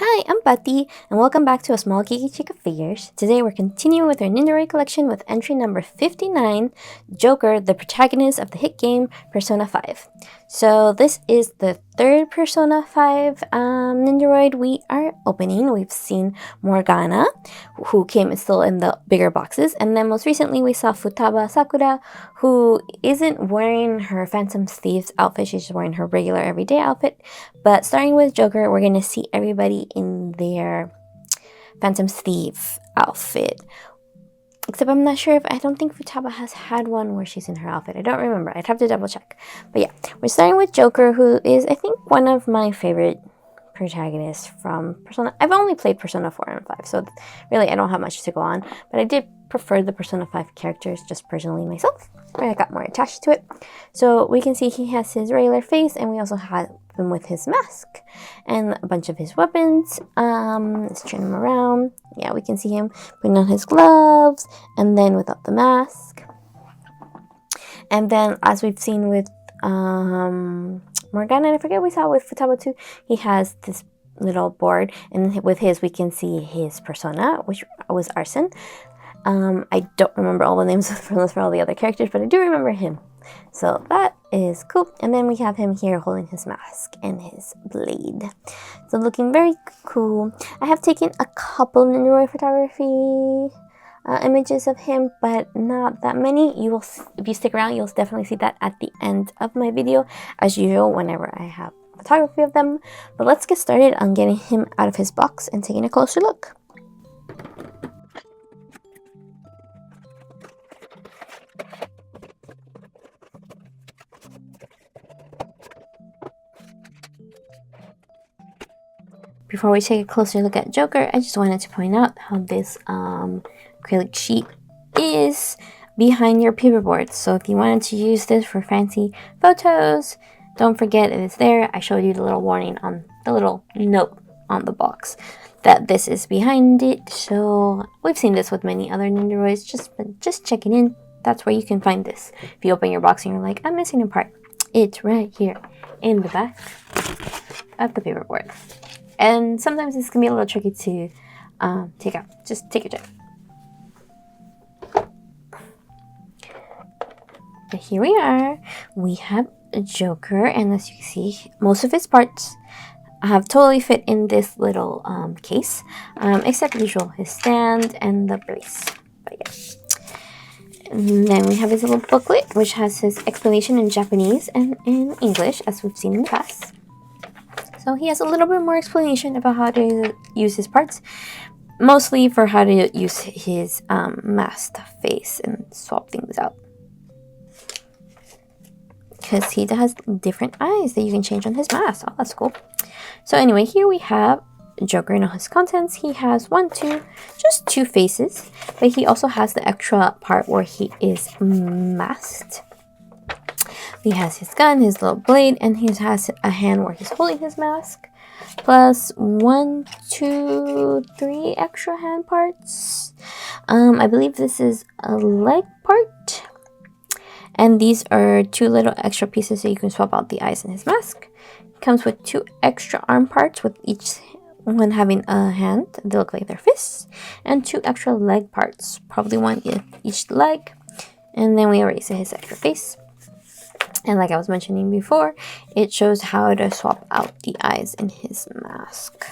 Hi, I'm Pati, and welcome back to A Small Geeky Chica Figures. Today we're continuing with our Nendoroid Collection with entry number 59, Joker, the protagonist of the hit game Persona 5. So this is the third Persona 5 Nendoroid we are opening. We've seen Morgana, who came still in the bigger boxes, and then most recently we saw Futaba Sakura, who isn't wearing her Phantom Thieves outfit, she's just wearing her regular everyday outfit. But starting with Joker, we're going to see everybody in their Phantom Thief outfit. Except I'm not sure I don't think Futaba has had one where she's in her outfit. I don't remember. I'd have to double check. But yeah, we're starting with Joker, who is, I think, one of my favorite protagonists from Persona. I've only played Persona 4 and 5, so really I don't have much to go on. But I did prefer the Persona 5 characters just personally myself. I got more attached to it. So we can see he has his regular face, and we also have him with his mask and a bunch of his weapons. Let's turn him around. Yeah, we can see him putting on his gloves and then without the mask. And then, as we've seen with Morgana, and I forget we saw with Futaba too, he has this little board, and with his we can see his persona, which was Arson. I don't remember all the names for all the other characters, but I do remember him. So that is cool. And then we have him here holding his mask and his blade. So looking very cool. I have taken a couple Nendoroid photography images of him, but not that many. You will, if you stick around, you'll definitely see that at the end of my video, as usual, whenever I have photography of them. But let's get started on getting him out of his box and taking a closer look. Before we take a closer look at Joker, I just wanted to point out how this acrylic sheet is behind your paperboard. So if you wanted to use this for fancy photos, don't forget it is there. I showed you the little warning on the little note on the box that this is behind it. So we've seen this with many other Nendoroids, just checking in. That's where you can find this. If you open your box and you're like, I'm missing a part, it's right here in the back of the paperboard. And sometimes this can be a little tricky to take out. Just take your time. But here we are. We have a Joker, and as you can see, most of his parts have totally fit in this little case, except usual his stand and the brace. But yeah. And then we have his little booklet, which has his explanation in Japanese and in English, as we've seen in the past. So he has a little bit more explanation about how to use his parts, mostly for how to use his masked face and swap things out. Because he has different eyes that you can change on his mask. Oh, that's cool. So anyway, here we have Joker and all his contents. He has just two faces, but he also has the extra part where he is masked. He has his gun, his little blade, and he has a hand where he's holding his mask. Plus 1, 2, 3 extra hand parts. I believe this is a leg part. And these are 2 little extra pieces so you can swap out the eyes in his mask. It comes with 2 extra arm parts, with each one having a hand. They look like their fists. And 2 extra leg parts, probably 1 in each leg. And then we already see his extra face. And like I was mentioning before, it shows how to swap out the eyes in his mask.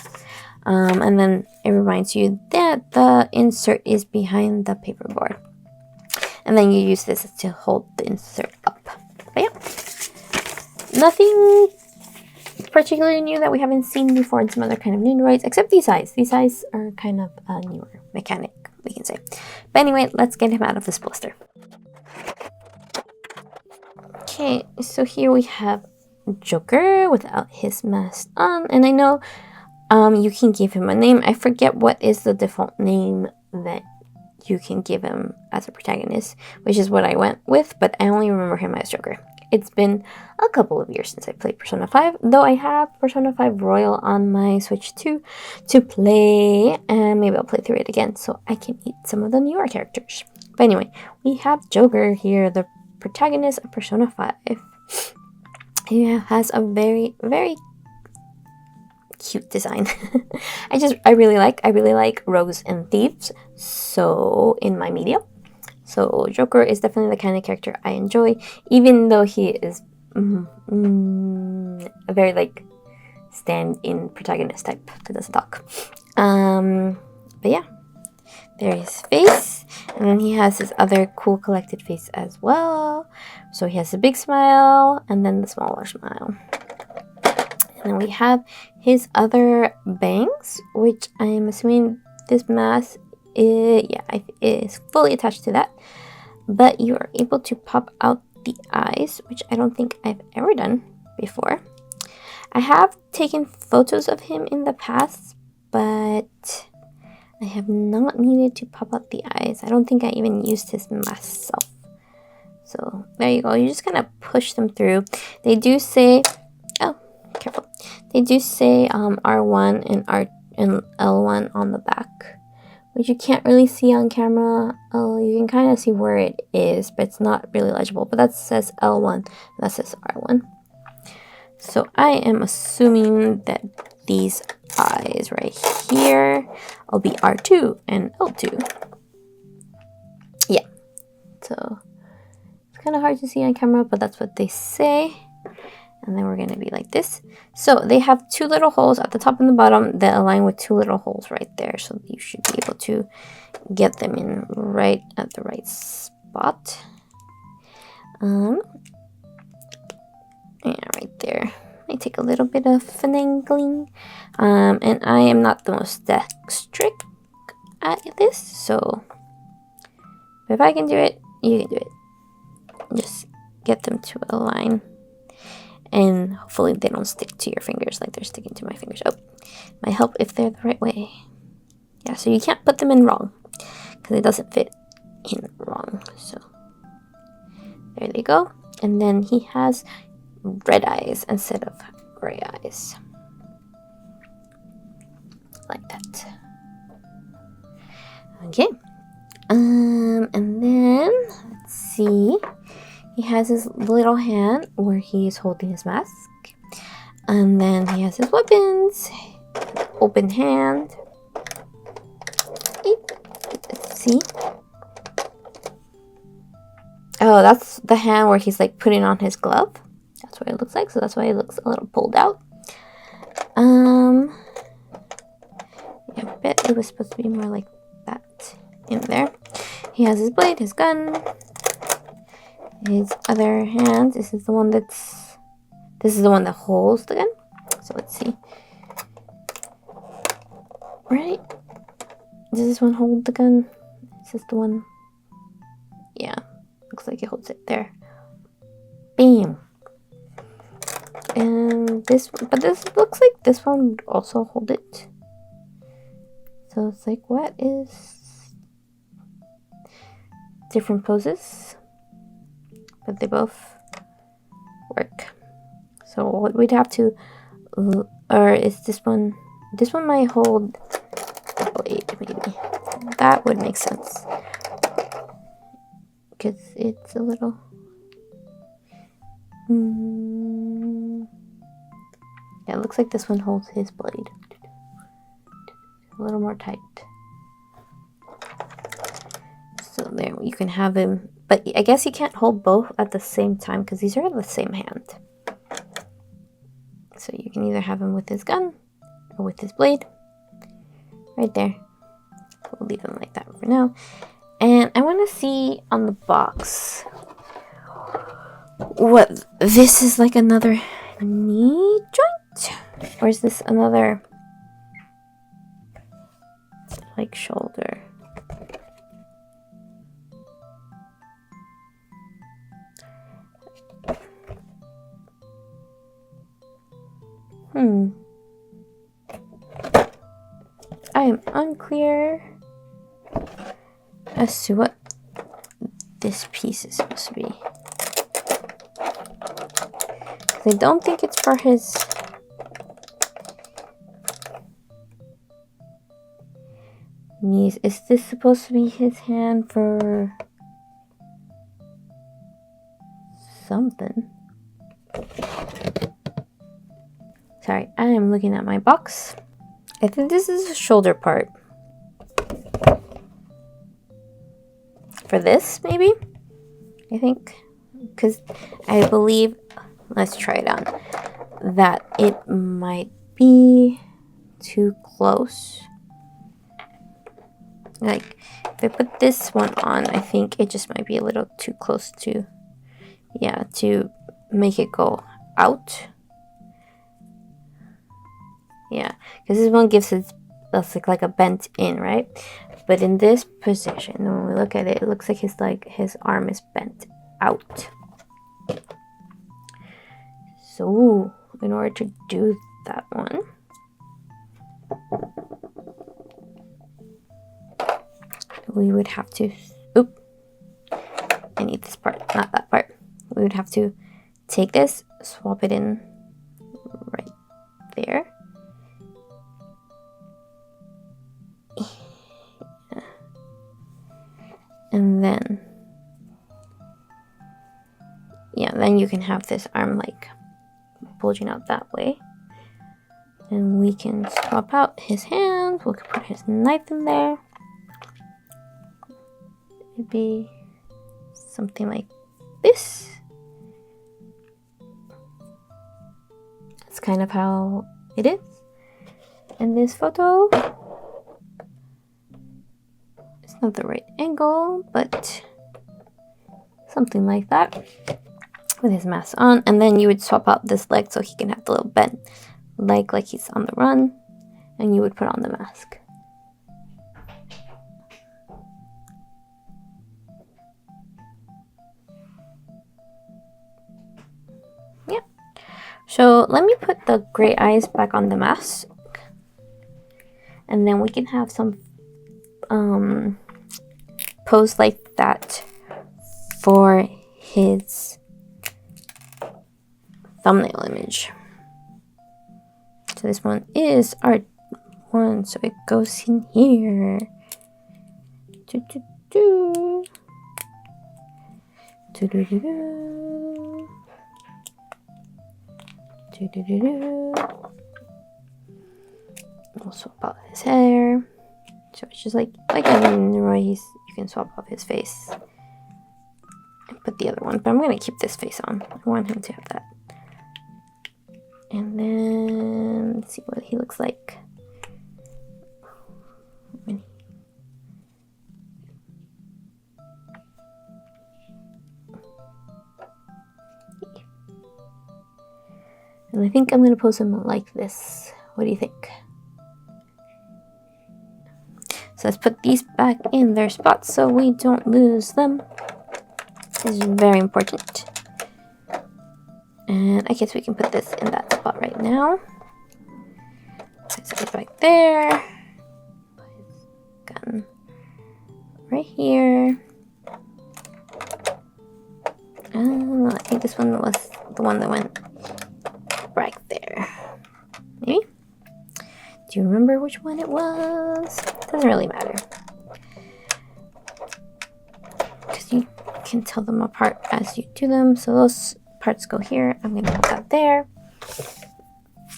And then it reminds you that the insert is behind the paperboard. And then you use this to hold the insert up. But yeah, nothing particularly new that we haven't seen before in some other kind of Nendoroids, except these eyes. These eyes are kind of a newer mechanic, we can say. But anyway, let's get him out of this blister. Okay, so here we have Joker without his mask on, and I know you can give him a name. I forget what is the default name that you can give him as a protagonist, which is what I went with, but I only remember him as Joker. It's been a couple of years since I played Persona 5, though I have Persona 5 Royal on my Switch 2 to play, and maybe I'll play through it again so I can meet some of the newer characters. But anyway, we have Joker here, the protagonist of Persona 5. He has a very, very cute design. I really like Rogues and Thieves, so in my media. So Joker is definitely the kind of character I enjoy, even though he is a very like stand-in protagonist type that doesn't talk. But yeah, there is his face, and then he has his other cool collected face as well. So he has a big smile and then the smaller smile. And then we have his other bangs, which I am assuming this mask is fully attached to that. But you are able to pop out the eyes, which I don't think I've ever done before. I have taken photos of him in the past, but I have not needed to pop out the eyes. I don't think I even used his myself. So there you go. You just kind of push them through. They do say, oh, careful. They do say R1 and L1 on the back, which you can't really see on camera. Oh, you can kind of see where it is, but it's not really legible. But that says L1, and that says R1. So I am assuming that these eyes right here will be R2 and L2. Yeah, so it's kind of hard to see on camera, but that's what they say. And then we're going to be like this. So they have two little holes at the top and the bottom that align with two little holes right there. So you should be able to get them in right at the right spot. Yeah, right there. Might take a little bit of finagling. And I am not the most dexterous at this, so if I can do it, you can do it. Just get them to align. And hopefully they don't stick to your fingers like they're sticking to my fingers. Oh, might help if they're the right way. Yeah, so you can't put them in wrong because it doesn't fit in wrong. So there they go. And then he has red eyes instead of gray eyes. Like that. Okay. And then let's see. He has his little hand where he's holding his mask. And then he has his weapons. Open hand. Let's see. Oh, that's the hand where he's like putting on his glove. That's what it looks like. So that's why it looks a little pulled out. Yeah, I bet it was supposed to be more like that in there. He has his blade, his gun. His other hand, this is the one that holds the gun. So let's see. Right? Does this one hold the gun? Is this the one? Yeah. Looks like it holds it there. Bam. And this looks like this one would also hold it. So it's like, what is different poses? But they both work. So we'd have to, or is this one might hold the blade, maybe. That would make sense. Because it's a little, yeah, it looks like this one holds his blade. A little more tight. So there, you can have him. But I guess you can't hold both at the same time because these are the same hand. So you can either have him with his gun or with his blade. Right there. We'll leave him like that for now. And I want to see on the box what this is, like another knee joint? Or is this another like shoulder? I am unclear as to what this piece is supposed to be. I don't think it's for his knees. Is this supposed to be his hand for something? Sorry, I am looking at my box. I think this is the shoulder part. For this, maybe? I think. Because I believe, let's try it on, that it might be too close. Like, if I put this one on, I think it just might be a little too close to, yeah, to make it go out. Yeah, because this one gives it, that's like a bent in, right? But in this position, when we look at it, it looks like his arm is bent out. So, in order to do that one, we would have to, oop, I need this part, not that part. We would have to take this, swap it in right there. And then, yeah, then you can have this arm like bulging out that way. And we can swap out his hand. We can put his knife in there. It'd be something like this. That's kind of how it is in this photo. It's not the right angle, but something like that with his mask on. And then you would swap out this leg so he can have the little bent leg like he's on the run, and you would put on the mask. Yeah. So let me put the gray eyes back on the mask, and then we can have some pose like that for his thumbnail image. So this one is art one, so it goes in here. Do, do, do. Do, do, do, do. Do, do, do, do. We'll swap out his hair. So it's just like Nendoroid, you can swap off his face and put the other one. But I'm going to keep this face on. I want him to have that. And then, let's see what he looks like. And I think I'm going to pose him like this. What do you think? So let's put these back in their spots so we don't lose them. This is very important. And I guess we can put this in that spot right now. Set it back there. Put his gun right here. I think this one was the one that went right there. Maybe? Do you remember which one it was? Doesn't really matter. Because you can tell them apart as you do them. So those parts go here. I'm going to put that there.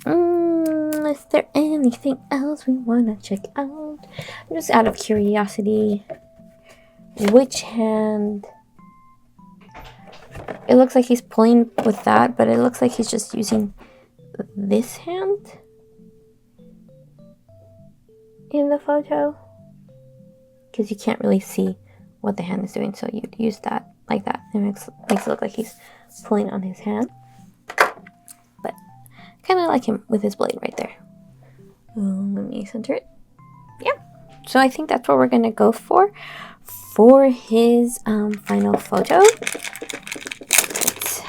Is there anything else we want to check out? Just out of curiosity. Which hand? It looks like he's pulling with that, but it looks like he's just using this hand in the photo, because you can't really see what the hand is doing, so you'd use that like that. It makes it look like he's pulling on his hand, but kind of like him with his blade right there. Let me center it. Yeah, so I think that's what we're gonna go for his final photo. Let's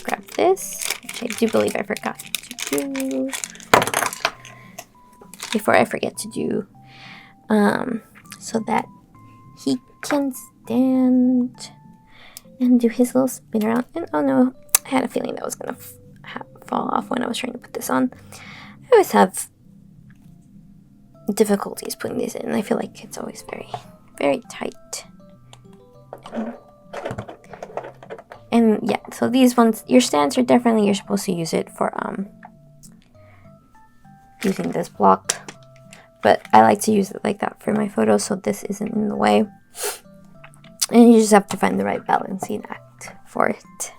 grab this, which I do believe I forgot to do before I forget to do, so that he can stand and do his little spin around. And oh no, I had a feeling that was gonna fall off when I was trying to put this on. I always have difficulties putting these in. I feel like it's always very, very tight. And yeah, so these ones, your stands are definitely, you're supposed to use it for using this block. But I like to use it like that for my photos, so this isn't in the way. And you just have to find the right balancing act for it,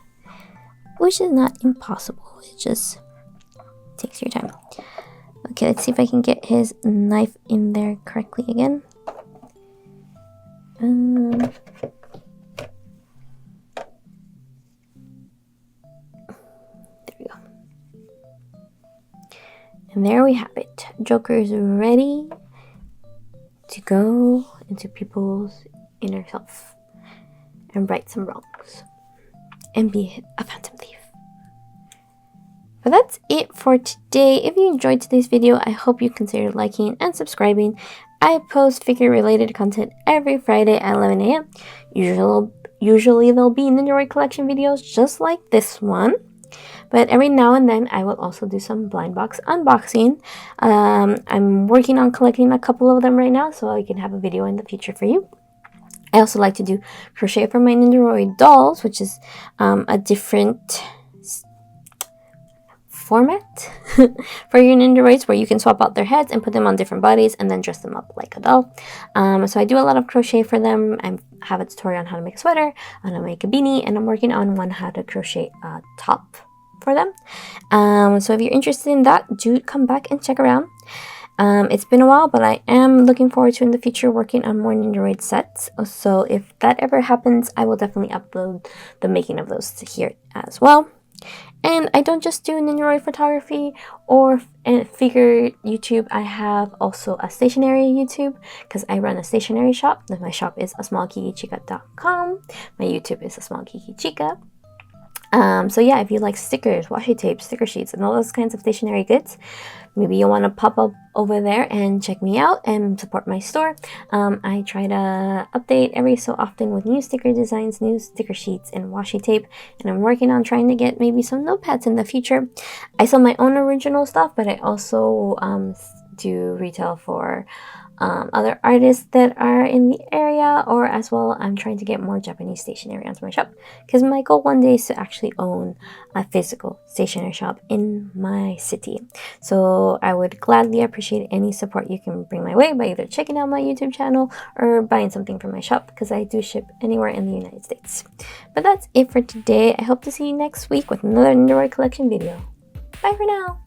which is not impossible. It just takes your time. Okay, let's see if I can get his knife in there correctly again. There we go. And there we have it. Joker is ready to go into people's inner self and right some wrongs and be a phantom thief. But that's it for today. If you enjoyed today's video, I hope you consider liking and subscribing. I post figure related content every Friday at 11 a.m. Usually there'll be Nendoroid Collection videos just like this one. But every now and then I will also do some blind box unboxing. I'm working on collecting a couple of them right now, so I can have a video in the future for you. I also like to do crochet for my Nendoroid dolls, which is a different format for your Nendoroids, where you can swap out their heads and put them on different bodies and then dress them up like a doll. So I do a lot of crochet for them. I have a tutorial on how to make a sweater, on how to make a beanie, and I'm working on one how to crochet a top for them. So if you're interested in that, do come back and check around. It's been a while, but I am looking forward to in the future working on more Nendoroid sets. So if that ever happens, I will definitely upload the making of those here as well. And I don't just do Nendoroid photography or figure YouTube. I have also a stationery YouTube because I run a stationery shop. My shop is asmallgeekychica.com. My YouTube is A Small Geeky Chica. So yeah, if you like stickers, washi tape, sticker sheets, and all those kinds of stationery goods, maybe you want to pop up over there and check me out and support my store. I try to update every so often with new sticker designs, new sticker sheets, and washi tape, and I'm working on trying to get maybe some notepads in the future. I sell my own original stuff, but I also do retail for other artists that are in the area, or as well I'm trying to get more Japanese stationery onto my shop, because my goal one day is to actually own a physical stationery shop in my city. So I would gladly appreciate any support you can bring my way by either checking out my YouTube channel or buying something from my shop, because I do ship anywhere in the United States. But that's it for today. I hope to see you next week with another Nendoroid Collection video. Bye for now!